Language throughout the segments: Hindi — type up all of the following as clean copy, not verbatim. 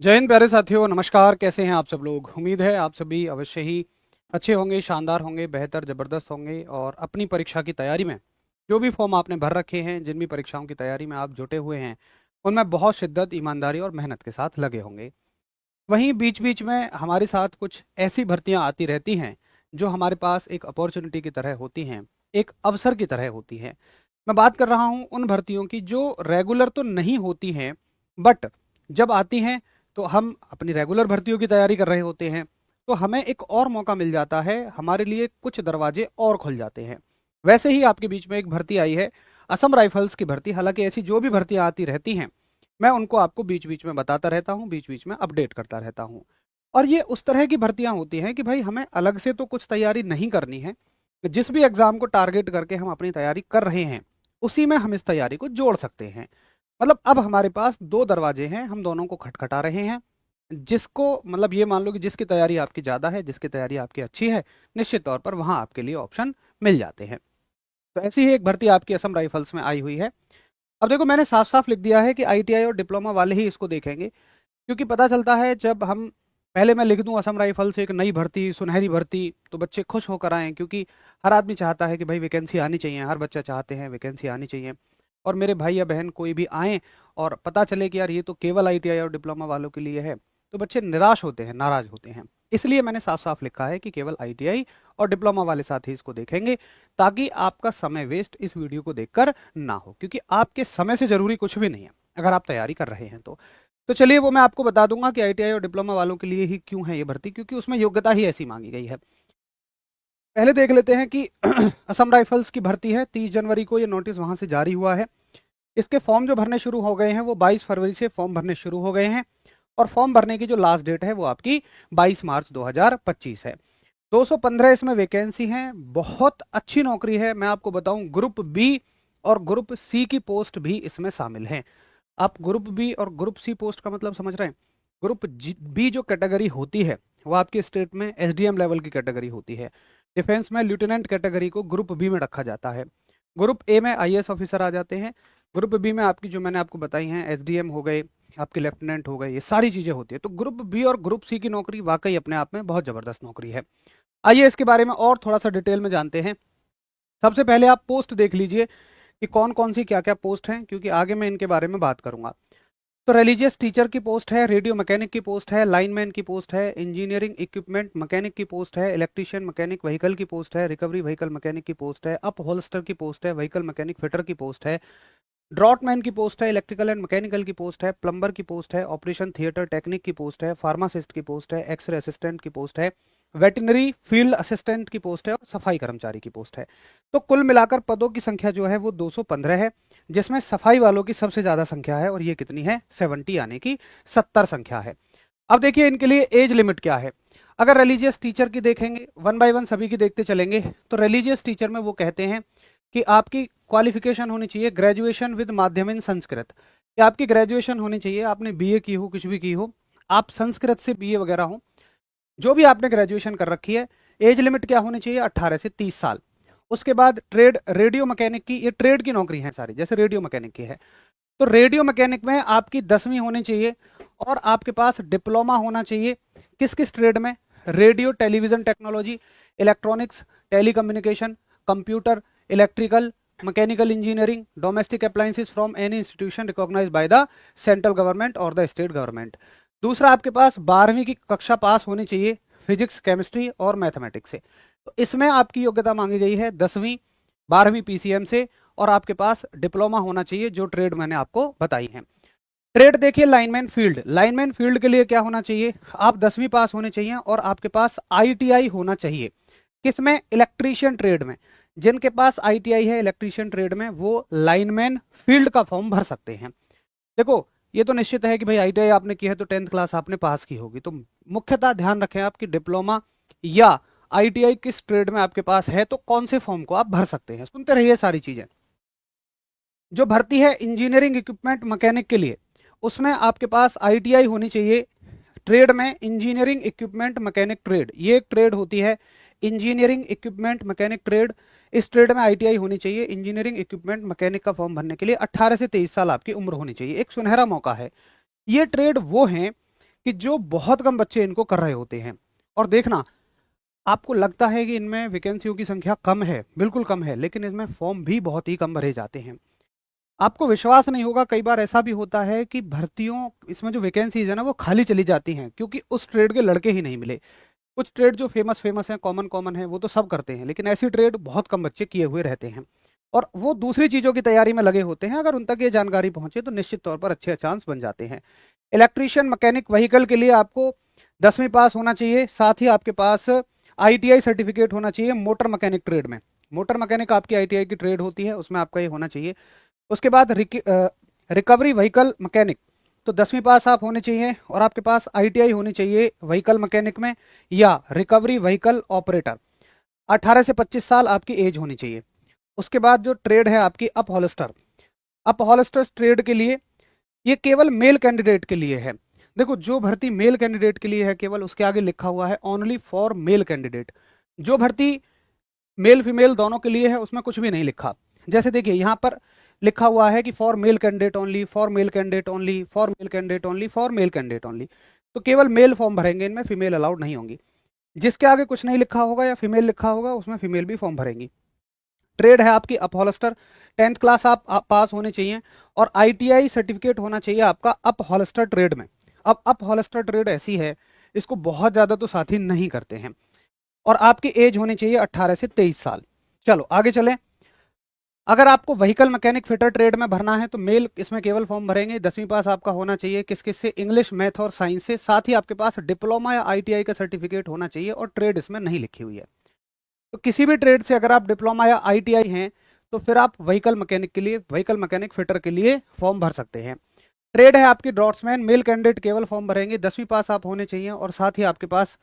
जय हिंद प्यारे साथियों, नमस्कार। कैसे हैं आप सब लोग? उम्मीद है आप सभी अवश्य ही अच्छे होंगे, शानदार होंगे, बेहतर ज़बरदस्त होंगे और अपनी परीक्षा की तैयारी में जो भी फॉर्म आपने भर रखे हैं, जिन भी परीक्षाओं की तैयारी में आप जुटे हुए हैं, उनमें बहुत शिद्दत, ईमानदारी और मेहनत के साथ लगे होंगे। वहीं बीच बीच में हमारे साथ कुछ ऐसी भर्तियां आती रहती हैं जो हमारे पास एक अपॉर्चुनिटी की तरह होती हैं, एक अवसर की तरह होती हैं। मैं बात कर रहा हूं उन भर्तियों की जो रेगुलर तो नहीं होती हैं, बट जब आती हैं तो हम अपनी रेगुलर भर्तियों की तैयारी कर रहे होते हैं, तो हमें एक और मौका मिल जाता है, हमारे लिए कुछ दरवाजे और खुल जाते हैं। वैसे ही आपके बीच में एक भर्ती आई है, असम राइफल्स की भर्ती। हालांकि ऐसी जो भी भर्तियां आती रहती हैं, मैं उनको आपको बीच बीच में बताता रहता हूँ, बीच बीच में अपडेट करता रहता हूँ। और ये उस तरह की भर्तियां होती हैं कि भाई हमें अलग से तो कुछ तैयारी नहीं करनी है। जिस भी एग्जाम को टारगेट करके हम अपनी तैयारी कर रहे हैं, उसी में हम इस तैयारी को जोड़ सकते हैं। मतलब अब हमारे पास दो दरवाजे हैं, हम दोनों को खटखटा रहे हैं। जिसको मतलब ये मान लो कि जिसकी तैयारी आपकी ज़्यादा है, जिसकी तैयारी आपकी अच्छी है, निश्चित तौर पर वहां आपके लिए ऑप्शन मिल जाते हैं। तो ऐसी ही एक भर्ती आपकी असम राइफल्स में आई हुई है। अब देखो, मैंने साफ साफ लिख दिया है कि आईटीआई और डिप्लोमा वाले ही इसको देखेंगे, क्योंकि पता चलता है जब हम पहले मैं लिख दूं असम राइफल से एक नई भर्ती, सुनहरी भर्ती, तो बच्चे खुश होकर आएँ, क्योंकि हर आदमी चाहता है कि भाई वैकेंसी आनी चाहिए, हर बच्चा चाहते हैं वैकेंसी आनी चाहिए। और मेरे भाई या बहन कोई भी आए और पता चले कि यार ये तो केवल आईटीआई और डिप्लोमा वालों के लिए है, तो बच्चे निराश होते हैं, नाराज होते हैं। इसलिए मैंने साफ साफ लिखा है कि केवल आईटीआई और डिप्लोमा वाले साथ ही इसको देखेंगे, ताकि आपका समय वेस्ट इस वीडियो को देखकर ना हो, क्योंकि आपके समय से जरूरी कुछ भी नहीं है अगर आप तैयारी कर रहे हैं तो चलिए वो मैं आपको बता दूंगा कि आईटीआई और डिप्लोमा वालों के लिए ही क्यों है ये भर्ती, क्योंकि उसमें योग्यता ही ऐसी मांगी गई है। पहले देख लेते हैं कि असम राइफल्स की भर्ती है, 30 जनवरी को ये नोटिस वहां से जारी हुआ है। इसके फॉर्म जो भरने शुरू हो गए हैं वो 22 फरवरी से फॉर्म भरने शुरू हो गए हैं। और फॉर्म भरने की जो लास्ट डेट है वो आपकी 22 मार्च 2025 है। 215 इसमें वैकेंसी हैं। बहुत अच्छी नौकरी है, मैं आपको बताऊं। ग्रुप बी और ग्रुप सी की पोस्ट भी इसमें शामिल हैं। आप ग्रुप बी और ग्रुप सी पोस्ट का मतलब समझ रहे हैं? ग्रुप बी जो कैटेगरी होती है वो आपके स्टेट में एसडीएम लेवल की कैटेगरी होती है। डिफेंस में लेफ्टिनेंट कैटेगरी को ग्रुप बी में रखा जाता है। ग्रुप ए में आईएएस ऑफिसर आ जाते हैं। ग्रुप बी में आपकी जो मैंने आपको बताई हैं, एसडीएम हो गए, आपके लेफ्टिनेंट हो गए, ये सारी चीजें होती है। तो ग्रुप बी और ग्रुप सी की नौकरी वाकई अपने आप में बहुत जबरदस्त नौकरी है। आइए इसके बारे में और थोड़ा सा डिटेल में जानते हैं। सबसे पहले आप पोस्ट देख लीजिए कि कौन कौन सी क्या क्या पोस्ट हैं, क्योंकि आगे मैं इनके बारे में बात करूंगा। तो रिलीजियस टीचर की पोस्ट है, रेडियो मैकेनिक की पोस्ट है, लाइनमैन की पोस्ट है, इंजीनियरिंग इक्विपमेंट मैकेनिक की पोस्ट है, इलेक्ट्रीशियन मैकेनिक व्हीकल की पोस्ट है, रिकवरी व्हीकल मैकेनिक की पोस्ट है, अप होल्स्टर की पोस्ट है, व्हीकल मैकेनिक फिटर की पोस्ट है, ड्रॉटमैन की पोस्ट है, इलेक्ट्रिकल एंड मैकेनिकल की पोस्ट है, प्लम्बर की पोस्ट है, ऑपरेशन थिएटर टेक्निक की पोस्ट है, फार्मासिस्ट की पोस्ट है, एक्सरे असिस्टेंट की पोस्ट है, वेटनरी फील्ड असिस्टेंट की पोस्ट है और सफाई कर्मचारी की पोस्ट है। तो कुल मिलाकर पदों की संख्या जो है वो 215 है, जिसमें सफाई वालों की सबसे ज्यादा संख्या है, और ये कितनी है? 70, यानी कि 70 संख्या है। अब देखिए इनके लिए एज लिमिट क्या है। अगर रिलीजियस टीचर की देखेंगे, वन बाय वन सभी की देखते चलेंगे, तो रिलीजियस टीचर में वो कहते हैं कि आपकी क्वालिफिकेशन होनी चाहिए ग्रेजुएशन विद माध्यम इन संस्कृत, कि आपकी ग्रेजुएशन होनी चाहिए, आपने बीए की हो, कुछ भी की हो, आप संस्कृत से बीए वगैरह हो, जो भी आपने ग्रेजुएशन कर रखी है। एज लिमिट क्या होनी चाहिए? 18 से 30 साल। उसके बाद ट्रेड, रेडियो मैकेनिक की, ये ट्रेड की नौकरी है सारी, जैसे रेडियो मैकेनिक की है, तो रेडियो मैकेनिक में आपकी 10वीं होनी चाहिए और आपके पास डिप्लोमा होना चाहिए। किस किस ट्रेड में? Radio television technology, electronics, telecommunication, computer, electrical, mechanical engineering, domestic appliances from any institution recognized by the central government और द स्टेट गवर्नमेंट। दूसरा, आपके पास 12वीं की कक्षा पास होनी चाहिए फिजिक्स, केमिस्ट्री और मैथमेटिक्स से। तो इसमें आपकी योग्यता मांगी गई है 10वीं, 12वीं पीसीएम से, और आपके पास डिप्लोमा होना चाहिए, जो ट्रेड मैंने आपको बताई है। ट्रेड देखिए, लाइनमैन फील्ड, लाइनमैन फील्ड के लिए क्या होना चाहिए? आप 10वीं पास होने चाहिए और आपके पास आईटीआई होना चाहिए। किसमें? इलेक्ट्रीशियन ट्रेड में। जिनके पास आईटीआई है इलेक्ट्रीशियन ट्रेड में, वो लाइनमैन फील्ड का फॉर्म भर सकते हैं। देखो, ये तो निश्चित है कि भाई आईटीआई आपने की है तो 10th क्लास आपने पास की होगी, तो मुख्यतः ध्यान रखें आपकी डिप्लोमा या आईटीआई किस ट्रेड में आपके पास है, तो कौन से फॉर्म को आप भर सकते हैं। सुनते रहिए सारी चीजें। जो भर्ती है इंजीनियरिंग इक्विपमेंट मैकेनिक के लिए, उसमें आपके पास आईटीआई होनी चाहिए। ट्रेड में इंजीनियरिंग इक्विपमेंट मैकेनिक ट्रेड, ये एक ट्रेड होती है, इंजीनियरिंग इक्विपमेंट मैकेनिक ट्रेड। इस ट्रेड में आईटीआई होनी चाहिए। इंजीनियरिंग इक्विपमेंट मैकेनिक का फॉर्म भरने के लिए 18 से 23 साल आपकी उम्र होनी चाहिए। एक सुनहरा मौका है। ये ट्रेड वो हैं कि जो बहुत कम बच्चे इनको कर रहे होते हैं। और देखना, आपको लगता है कि इनमें वैकेंसियों की संख्या कम है, बिल्कुल कम है, लेकिन इसमें फॉर्म भी बहुत ही कम भरे जाते हैं। आपको विश्वास नहीं होगा, कई बार ऐसा भी होता है कि भर्तियों इसमें जो वैकेंसीज है ना वो खाली चली जाती हैं, क्योंकि उस ट्रेड के लड़के ही नहीं मिले। कुछ ट्रेड जो फेमस फेमस हैं, कॉमन कॉमन है, वो तो सब करते हैं, लेकिन ऐसी ट्रेड बहुत कम बच्चे किए हुए रहते हैं और वो दूसरी चीज़ों की तैयारी में लगे होते हैं। अगर उन तक ये जानकारी पहुंचे तो निश्चित तौर पर अच्छे चांस बन जाते हैं। इलेक्ट्रीशियन मैकेनिक व्हीकल के लिए आपको 10वीं पास होना चाहिए, साथ ही आपके पास आईटीआई सर्टिफिकेट होना चाहिए। मोटर मैकेनिक ट्रेड में, मोटर मैकेनिक आपकी आईटीआई की ट्रेड होती है, उसमें आपका ये होना चाहिए। उसके बाद रिकवरी व्हीकल मैकेनिक, तो 10वीं पास आप होने चाहिए और आपके पास आईटीआई होनी चाहिए व्हीकल मैकेनिक में, या रिकवरी व्हीकल ऑपरेटर। 18 से 25 साल आपकी एज होनी चाहिए। उसके बाद जो ट्रेड है आपकी अप हॉलस्टर, अप हॉलस्टर ट्रेड के लिए ये केवल मेल कैंडिडेट के लिए है। देखो, जो भर्ती मेल कैंडिडेट के लिए है केवल, उसके आगे लिखा हुआ है ओनली फॉर मेल कैंडिडेट। जो भर्ती मेल फीमेल दोनों के लिए है उसमें कुछ भी नहीं लिखा। जैसे देखिए यहाँ पर लिखा हुआ है कि for male candidate only, for male candidate only, for male candidate only, for male candidate only. तो केवल मेल फॉर्म भरेंगे, इनमें फीमेल अलाउड नहीं होंगी। जिसके आगे कुछ नहीं लिखा होगा या फीमेल लिखा होगा उसमें फीमेल भी फॉर्म भरेंगी। ट्रेड है आपकी अपहॉलस्टर, 10th क्लास आप पास होने चाहिए और आईटीआई सर्टिफिकेट होना चाहिए आपका अप हॉलस्टर ट्रेड में। अब अप हॉलस्टर ट्रेड ऐसी है, इसको बहुत ज़्यादा तो साथी नहीं करते हैं, और आपकी एज होनी चाहिए 18 से 23 साल। चलो आगे चलें। अगर आपको व्हीकल मैकेनिक फिटर ट्रेड में भरना है तो मेल इसमें केवल फॉर्म भरेंगे। 10वीं पास आपका होना चाहिए, किस किस से, इंग्लिश, मैथ और साइंस से। साथ ही आपके पास डिप्लोमा या आईटीआई का सर्टिफिकेट होना चाहिए और ट्रेड इसमें नहीं लिखी हुई है। तो किसी भी ट्रेड से अगर आप डिप्लोमा या आईटीआई हैं तो फिर आप व्हीकल मैकेनिक के लिए, व्हीकल मैकेनिक फिटर के लिए फॉर्म भर सकते हैं। ट्रेड है आपकी ड्रॉट्समैन, मेल कैंडिडेट केवल फॉर्म भरेंगे। 10वीं पास आप होने चाहिए और साथ ही आपके पास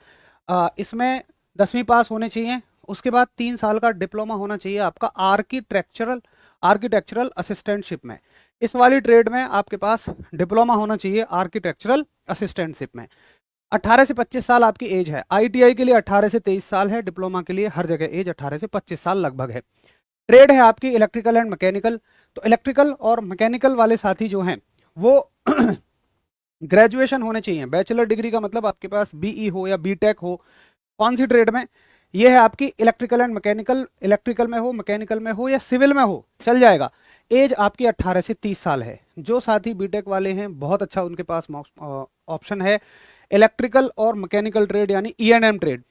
इसमें 10वीं पास होने चाहिए। उसके बाद 3 साल का डिप्लोमा होना चाहिए आपका आर्किटेक्चरल आर्किटेक्चरल असिस्टेंटशिप में। इस वाली ट्रेड में आपके पास डिप्लोमा होना चाहिए आर्किटेक्चरल असिस्टेंटशिप में। 18 से 25 साल आपकी एज है। आईटीआई के लिए 18 से 23 साल है, डिप्लोमा के लिए हर जगह एज 18 से 25 साल लगभग है। ट्रेड है आपकी इलेक्ट्रिकल एंड मैकेनिकल, तो इलेक्ट्रिकल और मैकेनिकल वाले साथी जो हैं वो ग्रेजुएशन होने चाहिए। बैचलर डिग्री का मतलब आपके पास बीई हो या बीटेक हो। कौन सी ट्रेड में? ये है आपकी इलेक्ट्रिकल एंड मैकेनिकल, इलेक्ट्रिकल में हो, मैकेनिकल में हो या सिविल में हो, चल जाएगा। एज आपकी 18 से 30 साल है। जो साथी बीटेक वाले हैं बहुत अच्छा उनके पास ऑप्शन है इलेक्ट्रिकल और मैकेनिकल ट्रेड यानी ईएनएम ट्रेड।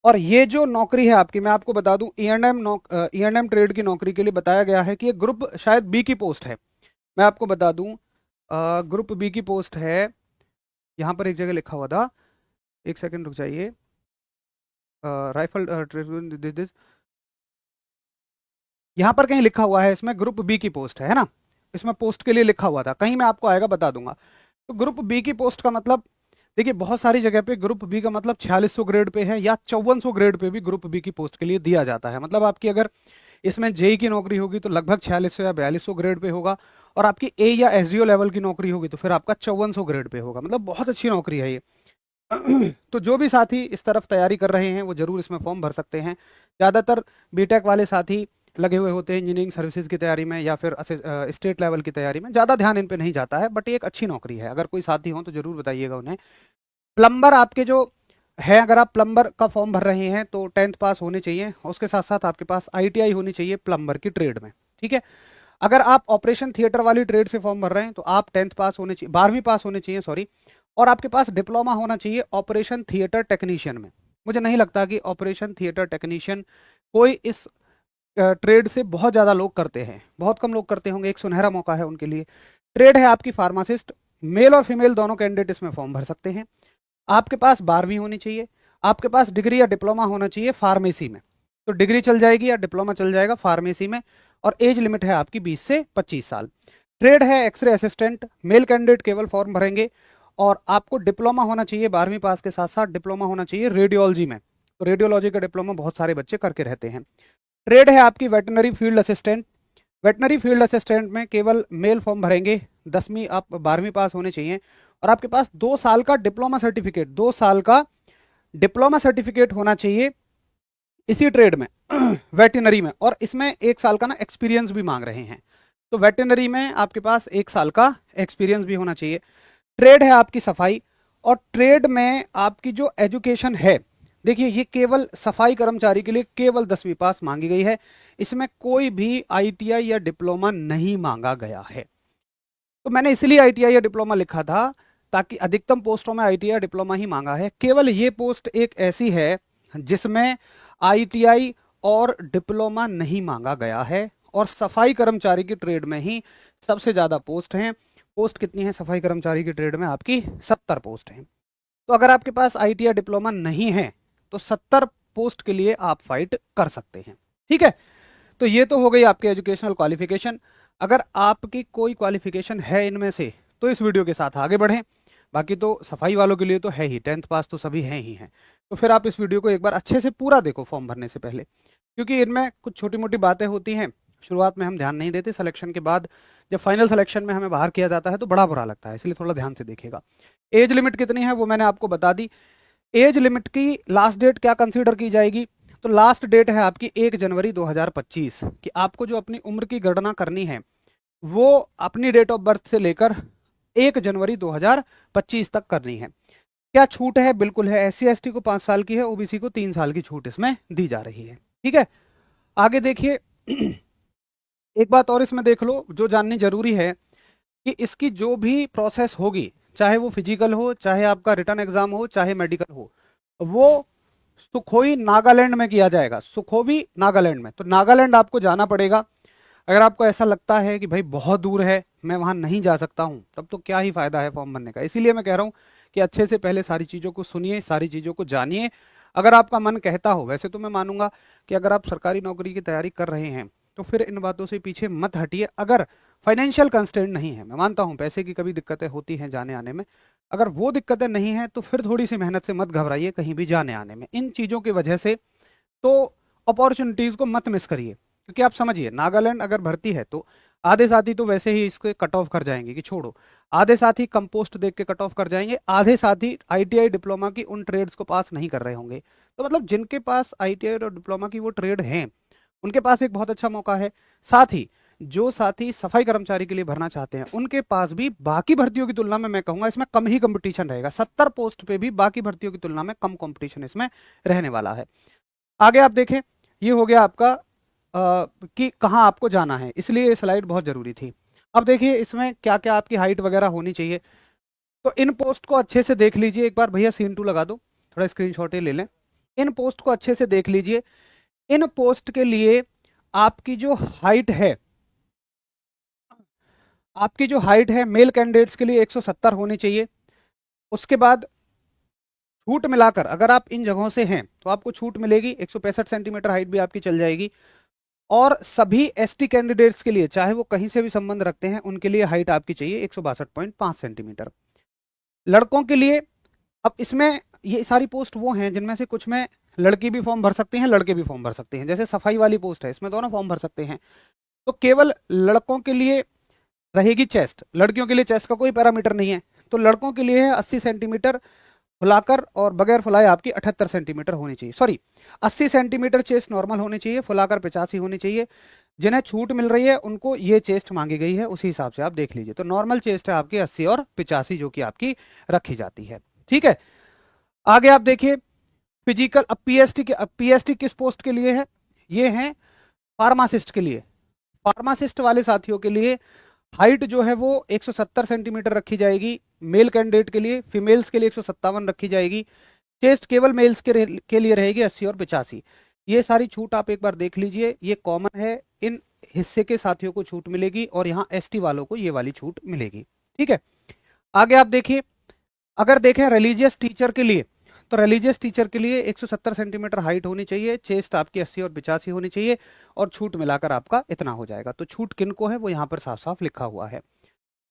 और ये जो नौकरी है आपकी, मैं आपको बता दूं, ईएनएम ट्रेड की नौकरी के लिए बताया गया है कि ये ग्रुप शायद बी की पोस्ट है। मैं आपको बता दूं, ग्रुप बी की पोस्ट है। यहाँ पर एक जगह लिखा हुआ था, एक सेकंड रुक जाइए। राइफल दिस, यहाँ पर कहीं लिखा हुआ है, इसमें ग्रुप बी की पोस्ट है ना, इसमें पोस्ट के लिए लिखा हुआ था, कहीं मैं आपको आएगा बता दूंगा। तो ग्रुप बी की पोस्ट का मतलब, देखिए बहुत सारी जगह पे ग्रुप बी का मतलब 4600 ग्रेड पे है या 5400 ग्रेड पे भी ग्रुप बी की पोस्ट के लिए दिया जाता है। मतलब आपकी अगर इसमें जेई की नौकरी होगी तो लगभग 4600 या 4200 ग्रेड पे होगा, और आपकी ए या एसडीओ लेवल की नौकरी होगी तो फिर आपका 5400 ग्रेड पे होगा। मतलब बहुत अच्छी नौकरी है ये। तो जो भी साथी इस तरफ तैयारी कर रहे हैं वो जरूर इसमें फॉर्म भर सकते हैं। ज़्यादातर बीटेक वाले साथी लगे हुए होते हैं इंजीनियरिंग सर्विसेज की तैयारी में या फिर स्टेट लेवल की तैयारी में, ज़्यादा ध्यान इन पे नहीं जाता है, बट ये एक अच्छी नौकरी है। अगर कोई साथी हो तो जरूर बताइएगा उन्हें। प्लम्बर आपके जो है, अगर आप प्लम्बर का फॉर्म भर रहे हैं तो 10th पास होने चाहिए, उसके साथ साथ आपके पास आईटीआई होनी चाहिए प्लम्बर की ट्रेड में, ठीक है। अगर आप ऑपरेशन थिएटर वाली ट्रेड से फॉर्म भर रहे हैं तो आप 10th पास होने चाहिए, 12वीं पास होने चाहिए सॉरी, और आपके पास डिप्लोमा होना चाहिए ऑपरेशन थिएटर टेक्नीशियन में। मुझे नहीं लगता कि ऑपरेशन थिएटर टेक्नीशियन कोई इस ट्रेड से बहुत ज़्यादा लोग करते हैं, बहुत कम लोग करते होंगे, एक सुनहरा मौका है उनके लिए। ट्रेड है आपकी फार्मासिस्ट, मेल और फीमेल दोनों कैंडिडेट इसमें फॉर्म भर सकते हैं। आपके पास 12वीं होनी चाहिए, आपके पास डिग्री या डिप्लोमा होना चाहिए फार्मेसी में, तो डिग्री चल जाएगी या डिप्लोमा चल जाएगा फार्मेसी में, और एज लिमिट है आपकी 20 से 25 साल। ट्रेड है एक्सरे असिस्टेंट, मेल कैंडिडेट केवल फॉर्म भरेंगे, और आपको डिप्लोमा होना चाहिए 12वीं पास के साथ साथ डिप्लोमा होना चाहिए रेडियोलॉजी में, तो रेडियोलॉजी का डिप्लोमा बहुत सारे बच्चे करके रहते हैं। ट्रेड है आपकी veterinary field assistant, veterinary field assistant में केवल मेल फॉर्म भरेंगे। 10वीं आप 12वीं पास होने चाहिए और आपके पास 2 साल का डिप्लोमा सर्टिफिकेट, 2 साल का डिप्लोमा सर्टिफिकेट होना चाहिए इसी ट्रेड में वेटनरी में, और इसमें 1 साल का ना एक्सपीरियंस भी मांग रहे हैं, तो वेटनरी में आपके पास 1 साल का एक्सपीरियंस भी होना चाहिए। ट्रेड है आपकी सफाई, और ट्रेड में आपकी जो एजुकेशन है, देखिए ये केवल सफाई कर्मचारी के लिए केवल 10वीं पास मांगी गई है, इसमें कोई भी आईटीआई या डिप्लोमा नहीं मांगा गया है। तो मैंने इसलिए आईटीआई या डिप्लोमा लिखा था ताकि अधिकतम पोस्टों में आईटीआई या डिप्लोमा ही मांगा है। केवल ये पोस्ट एक ऐसी है जिसमें आईटीआई और डिप्लोमा नहीं मांगा गया है, और सफाई कर्मचारी की ट्रेड में ही सबसे ज्यादा पोस्ट हैं। पोस्ट कितनी है सफाई कर्मचारी की ट्रेड में? आपकी 70 पोस्ट हैं। तो अगर आपके पास आईटीआई या डिप्लोमा नहीं है तो 70 पोस्ट के लिए आप फाइट कर सकते हैं। ठीक है, तो ये तो हो गई आपकी एजुकेशनल क्वालिफिकेशन। अगर आपकी कोई क्वालिफिकेशन है इनमें से तो इस वीडियो के साथ आगे बढ़ें, बाकी तो सफाई वालों के लिए तो है ही, 10th पास तो सभी हैं ही हैं। तो फिर आप इस वीडियो को एक बार अच्छे से पूरा देखो फॉर्म भरने से पहले, क्योंकि इनमें कुछ छोटी मोटी बातें होती हैं, शुरुआत में हम ध्यान नहीं देते, सिलेक्शन के बाद जब फाइनल सिलेक्शन में हमें बाहर किया जाता है तो बड़ा बुरा लगता है, इसलिए थोड़ा ध्यान से देखिएगा। एज लिमिट कितनी है वो मैंने आपको बता दी। एज लिमिट की लास्ट डेट क्या कंसीडर की जाएगी? तो लास्ट डेट है आपकी 1 जनवरी 2025 कि आपको जो अपनी उम्र की गणना करनी है वो अपनी डेट ऑफ बर्थ से लेकर 1 जनवरी 2025 तक करनी है। क्या छूट है? बिल्कुल है। एससी एसटी को 5 साल की है, ओबीसी को 3 साल की छूट इसमें दी जा रही है। ठीक है, आगे देखिए एक बात और इसमें देख लो जो जाननी जरूरी है कि इसकी जो भी प्रोसेस होगी, चाहे वो फिजिकल हो, चाहे आपका रिटर्न एग्जाम हो, चाहे मेडिकल हो, वो सुखोई नागालैंड में किया जाएगा। सुखोई नागालैंड में, तो नागालैंड आपको जाना पड़ेगा। अगर आपको ऐसा लगता है कि भाई बहुत दूर है, मैं वहां नहीं जा सकता हूं, तब तो क्या ही फायदा है फॉर्म भरने का। इसीलिए मैं कह रहा हूं कि अच्छे से पहले सारी चीजों को सुनिए, सारी चीजों को जानिए। अगर आपका मन कहता हो, वैसे तो मैं मानूंगा कि अगर आप सरकारी नौकरी की तैयारी कर रहे हैं तो फिर इन बातों से पीछे मत हटिए। अगर फाइनेंशियल कंस्ट्रेंट नहीं है, मैं मानता हूं पैसे की कभी दिक्कतें होती हैं जाने आने में, अगर वो दिक्कतें नहीं है तो फिर थोड़ी सी मेहनत से मत घबराइए कहीं भी जाने आने में। इन चीजों की वजह से तो अपॉर्चुनिटीज को मत मिस करिए, क्योंकि आप समझिए नागालैंड अगर भर्ती है तो आधे साथी तो वैसे ही इसके कट ऑफ कर जाएंगे कि छोड़ो, आधे साथी कम पोस्ट देख के कट ऑफ कर जाएंगे, आधे साथी आईटीआई डिप्लोमा की उन ट्रेड्स को पास नहीं कर रहे होंगे। तो मतलब जिनके पास आईटीआई और डिप्लोमा की वो ट्रेड हैं उनके पास एक बहुत अच्छा मौका है। साथ ही जो साथी सफाई कर्मचारी के लिए भरना चाहते हैं उनके पास भी बाकी भर्तियों की तुलना में मैं कहूंगा इसमें कम ही कंपटीशन रहेगा। 70 पोस्ट पे भी बाकी भर्तियों की तुलना में कम कंपटीशन इसमें रहने वाला है। आगे आप देखें, ये हो गया आपका कि कहाँ आपको जाना है, इसलिए ये स्लाइड बहुत जरूरी थी। अब देखिए इसमें क्या क्या आपकी हाइट वगैरह होनी चाहिए। तो इन पोस्ट को अच्छे से देख लीजिए एक बार, भैया सीन 2 लगा दो, थोड़ा स्क्रीनशॉट ले लें। इन पोस्ट को अच्छे से देख लीजिए। इन पोस्ट के लिए आपकी जो हाइट है, मेल कैंडिडेट्स के लिए 170 होनी चाहिए। उसके बाद छूट मिलाकर अगर आप इन जगहों से हैं तो आपको छूट मिलेगी, 165 सेंटीमीटर हाइट भी आपकी चल जाएगी। और सभी एसटी कैंडिडेट्स के लिए, चाहे वो कहीं से भी संबंध रखते हैं, उनके लिए हाइट आपकी चाहिए 162.5 सेंटीमीटर। लड़कों के लिए, अब इसमें ये सारी पोस्ट वो हैं जिनमें से कुछ में लड़की भी फॉर्म भर सकते हैं, लड़के भी फॉर्म भर सकते हैं। जैसे सफाई वाली पोस्ट है, इसमें दोनों फॉर्म भर सकते हैं। तो केवल लड़कों के लिए रहेगी चेस्ट, लड़कियों के लिए चेस्ट का कोई पैरामीटर नहीं है। तो लड़कों के लिए है 80 सेंटीमीटर फुलाकर, और बगैर फुलाए आपकी 78 सेंटीमीटर होनी चाहिए। सॉरी, 80 सेंटीमीटर चेस्ट नॉर्मल होनी चाहिए, फुलाकर 85 होनी चाहिए। जिन्हें छूट मिल रही है उनको ये चेस्ट मांगी गई है, उसी हिसाब से आप देख लीजिए। तो नॉर्मल चेस्ट है आपकी 80 और 85 जो कि आपकी रखी जाती है। ठीक है, आगे आप देखिए फिजिकल। अब पीएसटी किस पोस्ट के लिए है? ये है फार्मासिस्ट के लिए। फार्मासिस्ट वाले साथियों के लिए हाइट जो है वो 170 सेंटीमीटर रखी जाएगी मेल कैंडिडेट के लिए, फीमेल्स के लिए 157 रखी जाएगी। चेस्ट केवल मेल्स के लिए रहेगी 80 और 85। ये सारी छूट आप एक बार देख लीजिए, ये कॉमन है, इन हिस्से के साथियों को छूट मिलेगी और यहाँ एसटी वालों को ये वाली छूट मिलेगी। ठीक है, आगे आप देखिए, अगर देखें रिलीजियस टीचर के लिए, तो रिलीजियस टीचर के लिए 170 सेंटीमीटर हाइट होनी चाहिए, चेस्ट आपकी 80 और 85 होनी चाहिए, और छूट मिलाकर आपका इतना हो जाएगा। तो छूट किन को है वो यहाँ पर साफ साफ लिखा हुआ है।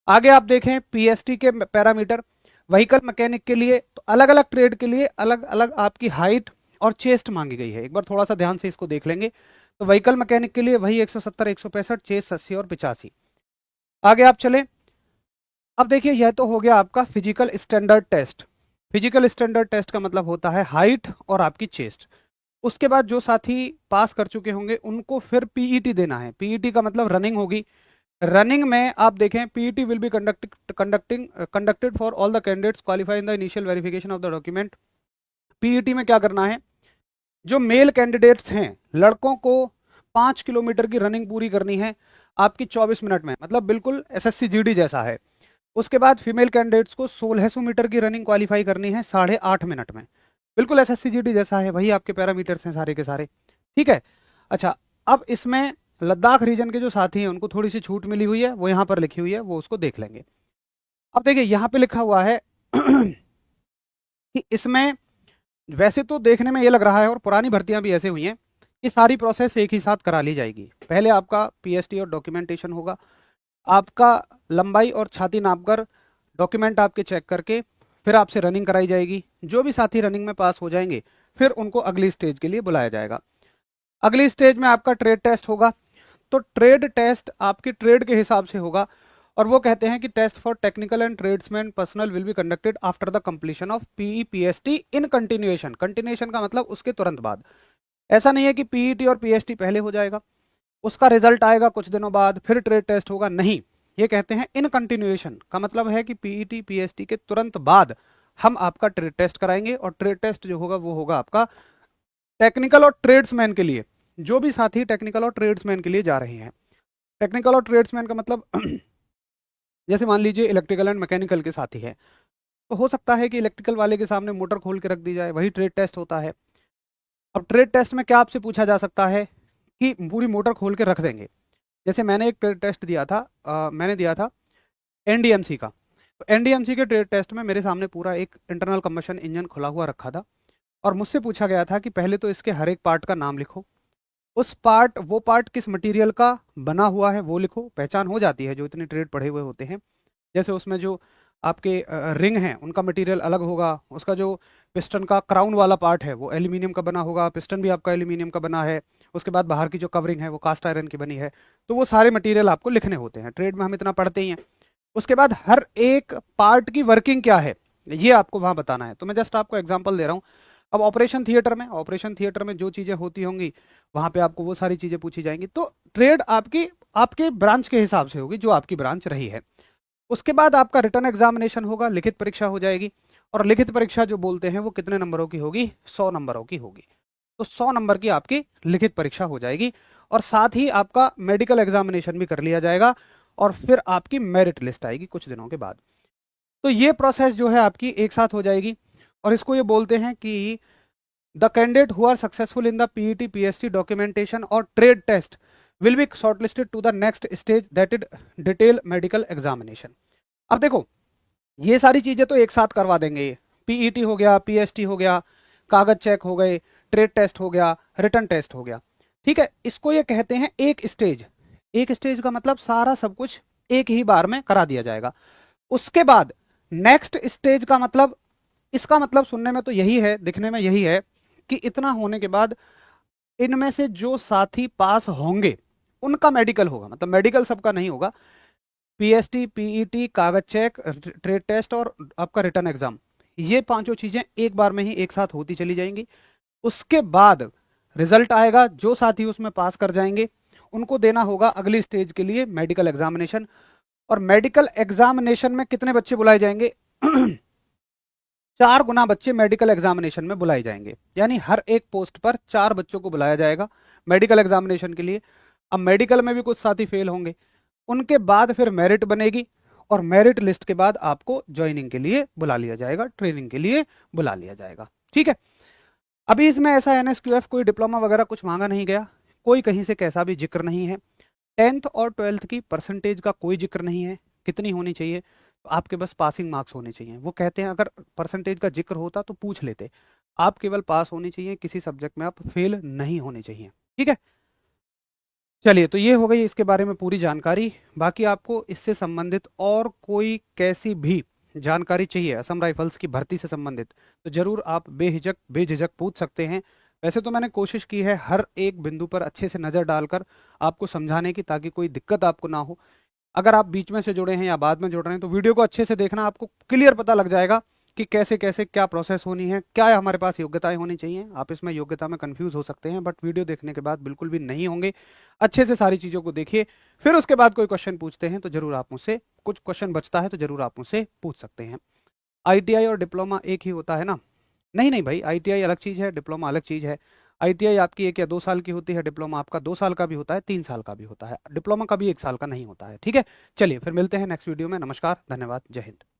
आगे आप देखें पीएसटी के पैरामीटर, व्हीकल मैकेनिक के लिए, तो अलग अलग ट्रेड के लिए अलग अलग आपकी हाइट और चेस्ट मांगी गई है। एक बार थोड़ा सा ध्यान से इसको देख लेंगे। तो व्हीकल मैकेनिक के लिए वही 170, 165, चेस्ट 80 और 85। आगे आप चलें, अब देखिए यह तो हो गया आपका physical standard test. Physical standard test का मतलब होता है हाइट और आपकी चेस्ट। उसके बाद जो साथी पास कर चुके होंगे उनको फिर पीईटी देना है। पीईटी का मतलब रनिंग होगी, रनिंग में आप देखें PET will be conducted for all the candidates qualify in the initial verification of the document. PET में क्या करना है, जो मेल कैंडिडेट्स हैं लड़कों को 5 किलोमीटर की रनिंग पूरी करनी है आपकी 24 मिनट में, मतलब बिल्कुल एसएससी जीडी जैसा है। उसके बाद फीमेल कैंडिडेट्स को 1600 मीटर की रनिंग क्वालिफाई करनी है 8.5 मिनट में, बिल्कुल एसएससी जीडी जैसा है, वही आपके पैरामीटर्स हैं सारे के सारे। ठीक है। अच्छा, अब इसमें लद्दाख रीजन के जो साथी हैं उनको थोड़ी सी छूट मिली हुई है, वो यहाँ पर लिखी हुई है, वो उसको देख लेंगे। अब देखिए यहाँ पे लिखा हुआ है कि इसमें वैसे तो देखने में ये लग रहा है, और पुरानी भर्तियां भी ऐसे हुई हैं, कि सारी प्रोसेस एक ही साथ करा ली जाएगी। पहले आपका पीएसटी और डॉक्यूमेंटेशन होगा, आपका लंबाई और छाती नापकर डॉक्यूमेंट आपके चेक करके फिर आपसे रनिंग कराई जाएगी। जो भी साथी रनिंग में पास हो जाएंगे फिर उनको अगली स्टेज के लिए बुलाया जाएगा। अगली स्टेज में आपका ट्रेड टेस्ट होगा। तो ट्रेड टेस्ट आपकी ट्रेड के हिसाब से होगा, और वो कहते हैं कि test for technical and tradesman personnel will be conducted after the completion of PE PST in continuation. Continuation का मतलब उसके तुरंत बाद। ऐसा नहीं है कि पीईटी और पीएसटी पहले हो जाएगा, उसका रिजल्ट आएगा कुछ दिनों बाद फिर ट्रेड टेस्ट होगा, नहीं। ये कहते हैं इन कंटिन्यूएशन का मतलब है कि पीईटी पीएसटी के तुरंत बाद हम आपका ट्रेड टेस्ट कराएंगे, और ट्रेड टेस्ट जो होगा वो होगा आपका टेक्निकल और ट्रेड्समैन के लिए। जो भी साथी टेक्निकल और ट्रेड्समैन के लिए जा रहे हैं, टेक्निकल और ट्रेड्समैन का मतलब जैसे मान लीजिए इलेक्ट्रिकल एंड मैकेनिकल के साथी है, तो हो सकता है कि इलेक्ट्रिकल वाले के सामने मोटर खोल के रख दी जाए, वही ट्रेड टेस्ट होता है। अब ट्रेड टेस्ट में क्या आपसे पूछा जा सकता है कि पूरी मोटर खोल के रख देंगे। जैसे मैंने एक ट्रेड टेस्ट दिया था, मैंने दिया था एनडीएमसी का। तो एनडीएमसी के ट्रेड टेस्ट में मेरे सामने पूरा एक इंटरनल कंबशन इंजन खुला हुआ रखा था, और मुझसे पूछा गया था कि पहले तो इसके हर एक पार्ट का नाम लिखो, वो पार्ट किस मटेरियल का बना हुआ है वो लिखो। पहचान हो जाती है जो इतने ट्रेड पढ़े हुए होते हैं। जैसे उसमें जो आपके रिंग हैं उनका मटेरियल अलग होगा, उसका जो पिस्टन का क्राउन वाला पार्ट है वो एल्यूमिनियम का बना होगा, पिस्टन भी आपका एल्यूमिनियम का बना है, उसके बाद बाहर की जो कवरिंग है वो कास्ट आयरन की बनी है। तो वो सारे मटेरियल आपको लिखने होते हैं, ट्रेड में हम इतना पढ़ते ही हैं। उसके बाद हर एक पार्ट की वर्किंग क्या है ये आपको वहां बताना है। तो मैं जस्ट आपको एग्जांपल दे रहा हूँ। अब ऑपरेशन थिएटर में जो चीजें होती होंगी वहां पे आपको वो सारी चीजें पूछी जाएंगी। तो ट्रेड आपकी आपके ब्रांच के हिसाब से होगी, जो आपकी ब्रांच रही है। उसके बाद आपका रिटन एग्जामिनेशन होगा, लिखित परीक्षा हो जाएगी। और लिखित परीक्षा जो बोलते हैं वो कितने नंबरों की होगी, 100 नंबरों की होगी। तो 100 नंबर की आपकी लिखित परीक्षा हो जाएगी, और साथ ही आपका मेडिकल एग्जामिनेशन भी कर लिया जाएगा, और फिर आपकी मेरिट लिस्ट आएगी कुछ दिनों के बाद। तो ये प्रोसेस जो है आपकी एक साथ हो जाएगी, और इसको ये बोलते हैं कि the candidate who are successful in the PET PST documentation और trade test will be shortlisted to the next stage that is detail medical examination. अब देखो ये सारी चीजें तो एक साथ करवा देंगे, पीईटी हो गया, पीएसटी हो गया, कागज चेक हो गए, ट्रेड टेस्ट हो गया, रिटन टेस्ट हो गया। ठीक है, इसको ये कहते हैं एक स्टेज। एक स्टेज का मतलब सारा सब कुछ एक ही बार में करा दिया जाएगा। उसके बाद नेक्स्ट स्टेज का मतलब, इसका मतलब सुनने में तो यही है, दिखने में यही है कि इतना होने के बाद इनमें से जो साथी पास होंगे उनका मेडिकल होगा। मतलब मेडिकल सबका नहीं होगा, पीएसटी पीईटी कागज चेक ट्रेड टेस्ट और आपका रिटर्न एग्जाम, ये पांचों चीजें एक बार में ही एक साथ होती चली जाएंगी। उसके बाद रिजल्ट आएगा, जो साथी उसमें पास कर जाएंगे उनको देना होगा अगली स्टेज के लिए मेडिकल एग्जामिनेशन। और मेडिकल एग्जामिनेशन में कितने बच्चे बुलाए जाएंगे 4 गुना बच्चे मेडिकल एग्जामिनेशन में बुलाए जाएंगे, यानी हर एक पोस्ट पर 4 बच्चों को बुलाया जाएगा मेडिकल एग्जामिनेशन के लिए। अब मेडिकल में भी कुछ साथी फेल होंगे, उनके बाद फिर मेरिट बनेगी, और मेरिट लिस्ट के बाद आपको ज्वाइनिंग के लिए बुला लिया जाएगा, ट्रेनिंग के लिए बुला लिया जाएगा। ठीक है, अभी इसमें ऐसा एनएसक्यूएफ कोई डिप्लोमा वगैरह कुछ मांगा नहीं गया, कोई कहीं से कैसा भी जिक्र नहीं है। 10th और 12th की परसेंटेज का कोई जिक्र नहीं है, कितनी होनी चाहिए, तो आपके बस पासिंग मार्क्स होने चाहिए। वो कहते हैं अगर परसेंटेज का जिक्र होता तो पूछ लेते, आप केवल पास होनी चाहिए, किसी सब्जेक्ट में आप फेल नहीं होने चाहिए। ठीक है, चलिए, तो ये हो गई इसके बारे में पूरी जानकारी। बाकी आपको इससे संबंधित और कोई कैसी भी जानकारी चाहिए असम राइफल्स की भर्ती से संबंधित, तो जरूर आप बेझिझक पूछ सकते हैं। वैसे तो मैंने कोशिश की है हर एक बिंदु पर अच्छे से नज़र डालकर आपको समझाने की, ताकि कोई दिक्कत आपको ना हो। अगर आप बीच में से जुड़े हैं या बाद में जुड़ रहे हैं तो वीडियो को अच्छे से देखना, आपको क्लियर पता लग जाएगा कि कैसे कैसे क्या प्रोसेस होनी है, क्या हमारे पास योग्यताएं होनी चाहिए। आप इसमें योग्यता में कंफ्यूज हो सकते हैं, बट वीडियो देखने के बाद बिल्कुल भी नहीं होंगे। अच्छे से सारी चीज़ों को देखिए, फिर उसके बाद कोई क्वेश्चन पूछते हैं तो जरूर आप मुझसे, कुछ क्वेश्चन बचता है तो जरूर आप मुझसे पूछ सकते हैं। आईटीआई और डिप्लोमा एक ही होता है ना? नहीं नहीं भाई, आईटीआई अलग चीज़ है, डिप्लोमा अलग चीज़ है। आईटीआई आपकी 1 या 2 साल की होती है, डिप्लोमा आपका 2 साल का भी होता है, 3 साल का भी होता है, डिप्लोमा का भी 1 साल का नहीं होता है। ठीक है, चलिए फिर मिलते हैं नेक्स्ट वीडियो में। नमस्कार, धन्यवाद, जय हिंद।